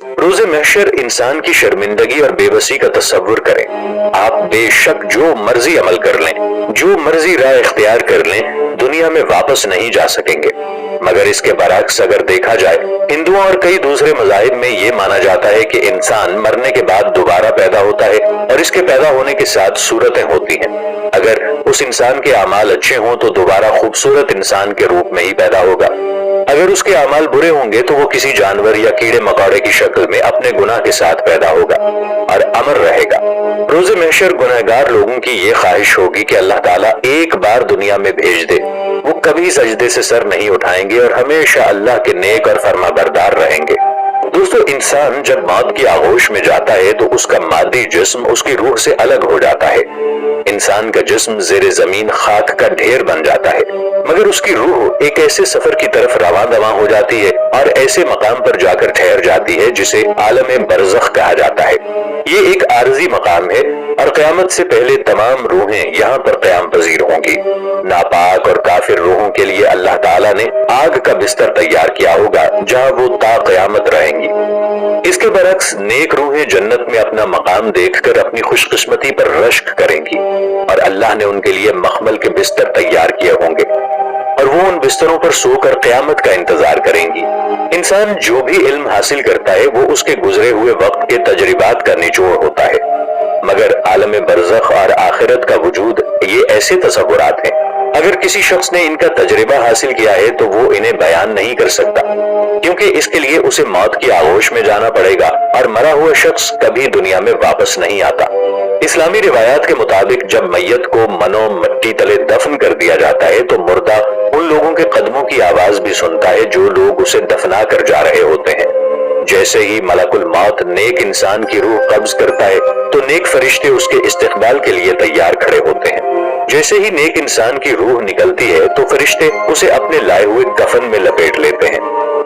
रोज़े महशर इंसान की शर्मिंदगी और बेबसी का तस्वुर करें। आप बेशक जो मर्जी अमल कर लें, जो मर्जी राह इख्तियार कर लें, दुनिया में वापस नहीं जा सकेंगे। मगर इसके बरक्स अगर देखा जाए, हिंदुओं और कई दूसरे मज़ाहिब में ये माना जाता है कि इंसान मरने के बाद दोबारा पैदा होता है और इसके पैदा होने के साथ सूरतें होती हैं। अगर उस इंसान के अमाल अच्छे हों तो दोबारा खूबसूरत इंसान के रूप में ही पैदा होगा। अगर उसके अमाल बुरे होंगे तो वो किसी जानवर या कीड़े मकोड़े की शक्ल में अपने गुनाह के साथ पैदा होगा और अमर रहेगा। रोज़े महशर गुनहगार लोगों की ये ख्वाहिश होगी कि अल्लाह ताला एक बार दुनिया में भेज दे। वो कभी सजदे से सर नहीं उठाएंगे और हमेशा अल्लाह के नेक और फरमाबरदार रहेंगे। दोस्तों, इंसान जब मौत की आगोश में जाता है तो उसका मादी जिस्म उसकी रूह से अलग हो जाता है। इंसान का जिस्म ज़ेरे जमीन खाक का ढेर बन जाता है, मगर उसकी रूह एक ऐसे सफर की तरफ रवां दवां हो जाती है और ऐसे मकाम पर जाकर ठहर जाती है जिसे आलम बरज़ख कहा जाता है। ये एक आरजी मकाम है और क़यामत से पहले तमाम रूहें यहाँ पर क़याम पजीर होंगी। नापाक और काफिर रूहों के लिए अल्लाह ताला ने आग का बिस्तर तैयार किया होगा जहाँ वो ता क़यामत रहेंगी। इसके बरक्स नेक रूहें जन्नत में अपना मकाम देखकर अपनी खुशकिस्मती पर रश्क करेंगी और अल्लाह ने उनके लिए मखमल के बिस्तर तैयार किए होंगे और वो उन बिस्तरों पर सोकर क़यामत का इंतजार करेंगी। इंसान जो भी इल्म हासिल करता है वो उसके गुजरे हुए वक्त के तजर्बात का निचोड़ होता है, मगर आलम बरज़ख और आखिरत का वजूद ये ऐसे तसव्वुरात हैं, अगर किसी शख्स ने इनका तजर्बा हासिल किया है तो वो इन्हें बयान नहीं कर सकता, क्योंकि इसके लिए उसे मौत की आगोश में जाना पड़ेगा और मरा हुआ शख्स कभी दुनिया में वापस नहीं आता। इस्लामी रिवायात के मुताबिक जब मैयत को मनो मिट्टी तले दफन कर दिया जाता है तो मुर्दा उन लोगों के कदमों की आवाज भी सुनता है जो लोग उसे दफना कर जा रहे होते हैं। जैसे ही मलकुल मौत नेक इंसान की रूह कब्ज करता है तो नेक फरिश्ते उसके इस्तकबाल के लिए तैयार खड़े होते हैं। जैसे ही नेक इंसान की रूह निकलती है तो फरिश्ते उसे अपने लाए हुए कफन में लपेट लेते हैं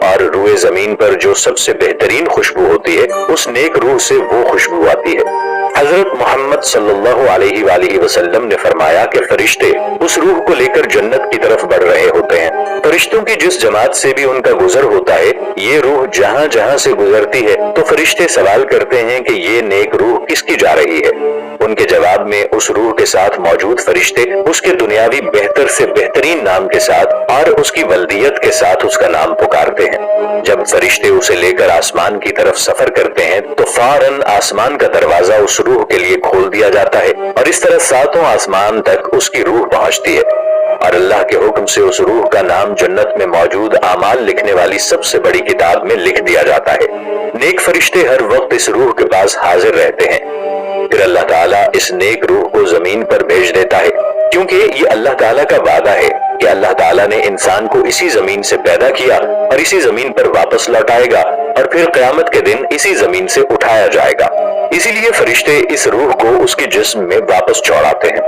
और रूए जमीन पर जो सबसे बेहतरीन खुशबू होती है उस नेक रूह से वो खुशबू आती है। हजरत मोहम्मद सल्लल्लाहु अलैहि वसल्लम ने फरमाया कि फरिश्ते उस रूह को लेकर जन्नत की तरफ बढ़ रहे होते हैं। फरिश्तों की जिस जमात से भी उनका गुजर होता है, ये रूह जहाँ जहाँ से गुजरती है तो फरिश्ते सवाल करते हैं कि ये नेक रूह किसकी जा रही है। उनके जवाब में उस रूह के साथ मौजूद फरिश्ते उसके दुनियावी बेहतर से बेहतरीन नाम के साथ और उसकी वल्दियत के साथ उसका नाम पुकारते हैं। जब फरिश्ते उसे लेकर आसमान की तरफ सफर करते हैं तो फौरन आसमान का दरवाजा उस रूह के लिए खोल दिया जाता है और इस तरह सातों आसमान तक उसकी रूह पहुंचती है और अल्लाह के हुक्म से उस रूह का नाम जन्नत में मौजूद आमाल लिखने वाली सबसे बड़ी किताब में लिख दिया जाता है। नेक फरिश्ते हर वक्त इस रूह के पास हाजिर रहते हैं। फिर अल्लाह ताला इस नेक रूह को जमीन पर भेज देता है, क्योंकि ये अल्लाह ताला का वादा है कि अल्लाह ताला ने इंसान को इसी जमीन से पैदा किया और इसी जमीन पर वापस लौटाएगा और फिर क़यामत के दिन इसी जमीन से उठाया जाएगा। इसीलिए फरिश्ते इस रूह को उसके जिस्म में वापस चौड़ाते हैं।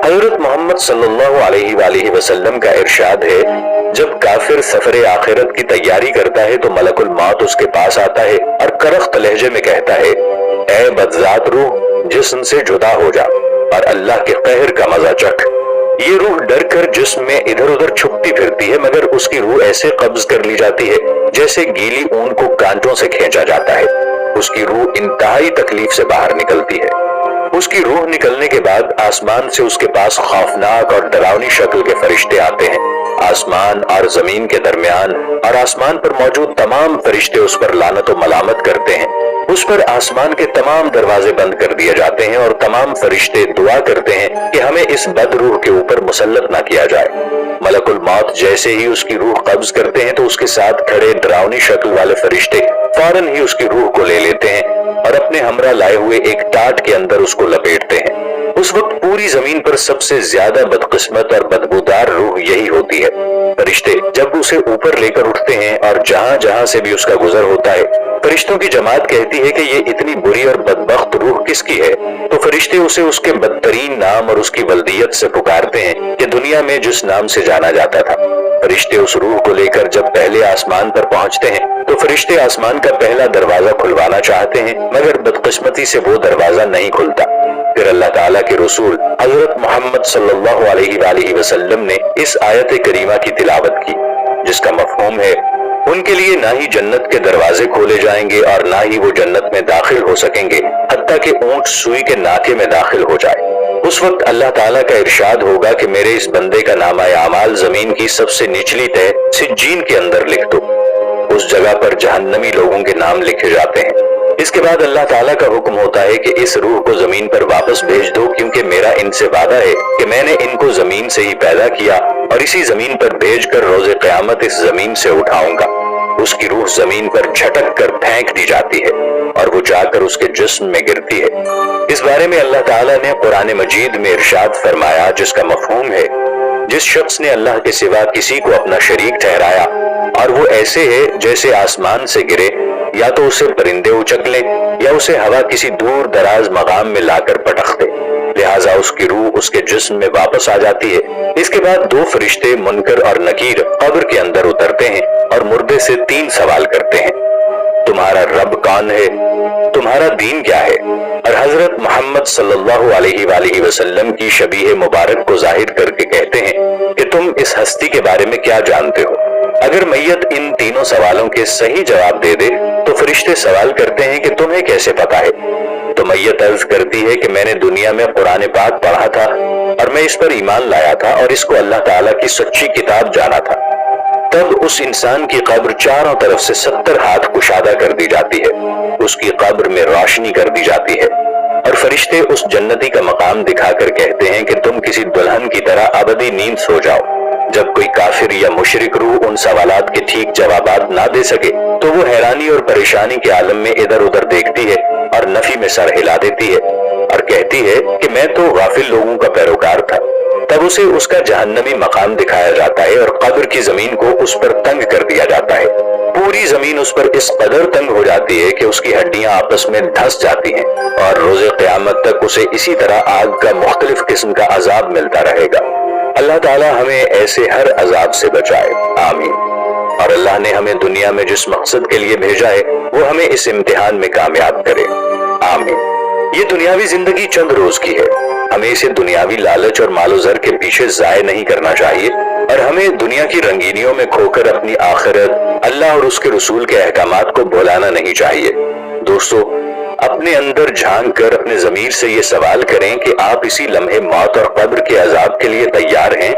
हजरत मोहम्मद सल्लल्लाहु अलैहि वसल्लम का इरशाद है, जब काफिर सफरे आखिरत की तैयारी करता है तो मलकुल मौत उसके पास आता है और करख्त लहजे में कहता है, ऐ बदजात रूह, जिस्म से जुदा हो जा और अल्लाह के कहर का मजा चख। ये रूह डर कर जिस्म में इधर उधर छुपती फिरती है, मगर उसकी रूह ऐसे कब्ज कर ली जाती है जैसे गीली ऊन को कांटों से खींचा जाता है। उसकी रूह इंतहाई तकलीफ से बाहर निकलती है। उसकी रूह निकलने के बाद आसमान से उसके पास खौफनाक और डरावनी शक्ल के फरिश्ते आते हैं। आसमान और जमीन के दरमियान और आसमान पर मौजूद तमाम फरिश्ते उस पर लानत और मलामत करते हैं। उस पर आसमान के तमाम दरवाजे बंद कर दिए जाते हैं और तमाम फरिश्ते दुआ करते हैं कि हमें इस बद रूह के ऊपर मुसल्लत ना किया जाए। मलकुल मौत जैसे ही उसकी रूह कब्ज करते हैं तो उसके साथ खड़े डरावनी शक्ल वाले फरिश्ते फौरन ही उसकी रूह को ले लेते हैं और अपने हमरा लाए हुए एक टाट के अंदर उसको लपेटते हैं। उस वक्त पूरी जमीन पर सबसे ज्यादा बदकिस्मत और बदबूदार रूह यही होती है। फरिश्ते जब उसे ऊपर लेकर उठते हैं और जहां जहां से भी उसका गुजर होता है, फरिश्तों की जमात कहती है कि ये इतनी बुरी और बदबख्त रूह किसकी है, तो फरिश्ते उसे उसके बदतरीन नाम और उसकी वल्दियत से पुकारते हैं कि दुनिया में जिस नाम से जाना जाता था। फरिश्ते उस रूह को लेकर जब पहले आसमान पर पहुंचते हैं तो फरिश्ते आसमान का पहला दरवाजा खुलवाना चाहते हैं, मगर बदकिस्मती से वो दरवाजा नहीं खुलता। फिर अल्लाह ताला के रसूल हजरत मोहम्मद सल्लल्लाहु अलैहि वसल्लम ने इस आयत करीमा की तिलावत की, जिसका मफहूम है, उन ان کے لیے نہ ہی جنت کے دروازے کھولے جائیں گے اور نہ ہی وہ جنت میں داخل ہو سکیں گے حتیٰ کہ اونٹ سوئی کے ناکے میں داخل ہو جائے۔ اس وقت اللہ تعالیٰ کا ارشاد ہوگا کہ میرے اس بندے کا نامہ اعمال زمین کی سب سے نچلی تہ سجین کے اندر لکھ دو۔ اس جگہ پر جہنمی لوگوں کے نام لکھے جاتے ہیں۔ اس کے بعد اللہ تعالیٰ کا حکم ہوتا ہے کہ اس روح کو زمین پر واپس بھیج دو، کیونکہ میرا ان سے وعدہ ہے کہ میں نے ان کو زمین سے ہی پیدا کیا اور اسی زمین پر بھیج کر روز قیامت اس زمین سے اٹھاؤں گا۔ اس کی روح زمین پر جھٹک کر پھینک دی جاتی ہے اور وہ جا کر اس کے جسم میں گرتی ہے۔ اس بارے میں اللہ تعالیٰ نے قرآن مجید میں ارشاد فرمایا، جس کا مفہوم ہے جس شخص نے اللہ کے سوا کسی کو اپنا شریک ٹھہرایا اور وہ ایسے ہے جیسے آسمان سے گرے، یا تو اسے پرندے اچک لیں یا اسے ہوا کسی دور دراز مقام میں لا کر پٹخ دے، لہٰذا اس کی روح اس کے جسم میں واپس آ جاتی ہے۔ اس کے بعد دو فرشتے منکر اور نکیر قبر کے اندر اترتے ہیں اور مردے سے 3 سوال کرتے ہیں: تمہارا رب کون ہے؟ تمہارا دین کیا ہے؟ اور حضرت محمد صلی اللہ علیہ وآلہ وسلم کی شبیہ مبارک کو ظاہر کر کے کہتے ہیں کہ تم اس ہستی کے بارے میں کیا جانتے ہو؟ اگر میت ان تینوں سوالوں کے صحیح جواب دے دے تو فرشتے سوال کرتے ہیں کہ تمہیں کیسے پتا ہے؟ تو میت عرض کرتی ہے کہ میں نے دنیا میں قرآن پاک پڑھا تھا اور میں اس پر ایمان لایا تھا اور اس کو اللہ تعالیٰ کی سچی کتاب جانا تھا۔ تب اس انسان کی قبر چاروں طرف سے 70 ہاتھ کشادہ کر دی جاتی ہے، اس کی قبر میں روشنی کر دی جاتی ہے اور فرشتے اس جنتی کا مقام دکھا کر کہتے ہیں کہ تم کسی دلہن کی طرح ابدی نیند سو جاؤ۔ جب کوئی کافر یا مشرک روح ان سوالات کے ٹھیک جوابات نہ دے سکے تو وہ حیرانی اور پریشانی کے عالم میں ادھر ادھر دیکھتی ہے اور نفی میں سر ہلا دیتی ہے اور کہتی ہے کہ میں تو غافل لوگوں کا پیروکار تھا۔ تب اسے اس کا جہنمی مقام دکھایا جاتا ہے اور قبر کی زمین کو اس پر تنگ کر دیا جاتا ہے۔ پوری زمین اس پر اس قدر تنگ ہو جاتی ہے کہ اس کی ہڈیاں آپس میں دھس جاتی ہیں اور روز قیامت تک اسے اسی طرح آگ کا مختلف قسم کا عذاب ملتا رہے گا۔ اللہ تعالیٰ ہمیں ایسے ہر عذاب سے بچائے، آمین۔ اور اللہ نے ہمیں دنیا میں جس مقصد کے لیے بھیجا ہے وہ ہمیں اس امتحان میں کامیاب کرے، آمین۔ یہ دنیاوی زندگی چند روز کی ہے، ہمیں اسے دنیاوی لالچ اور مال و زر کے پیچھے ضائع نہیں کرنا چاہیے اور ہمیں دنیا کی رنگینیوں میں کھو کر اپنی آخرت، اللہ اور اس کے رسول کے احکامات کو بھلانا نہیں چاہیے۔ دوستو، اپنے اندر جھانک کر اپنے ضمیر سے یہ سوال کریں کہ آپ اسی لمحے موت اور قبر کے عذاب کے لیے تیار ہیں؟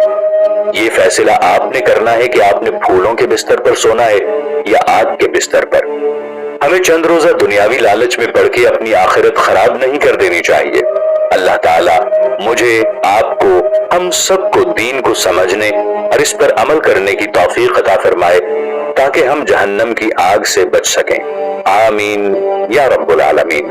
یہ فیصلہ آپ نے کرنا ہے کہ آپ نے پھولوں کے بستر پر سونا ہے یا آگ کے بستر پر۔ ہمیں چند روزہ دنیاوی لالچ میں پڑ کے اپنی آخرت خراب نہیں کر دینی چاہیے۔ اللہ تعالیٰ مجھے، آپ کو، ہم سب کو دین کو سمجھنے اور اس پر عمل کرنے کی توفیق عطا فرمائے تاکہ ہم جہنم کی آگ سے بچ سکیں، آمین یا رب العالمین۔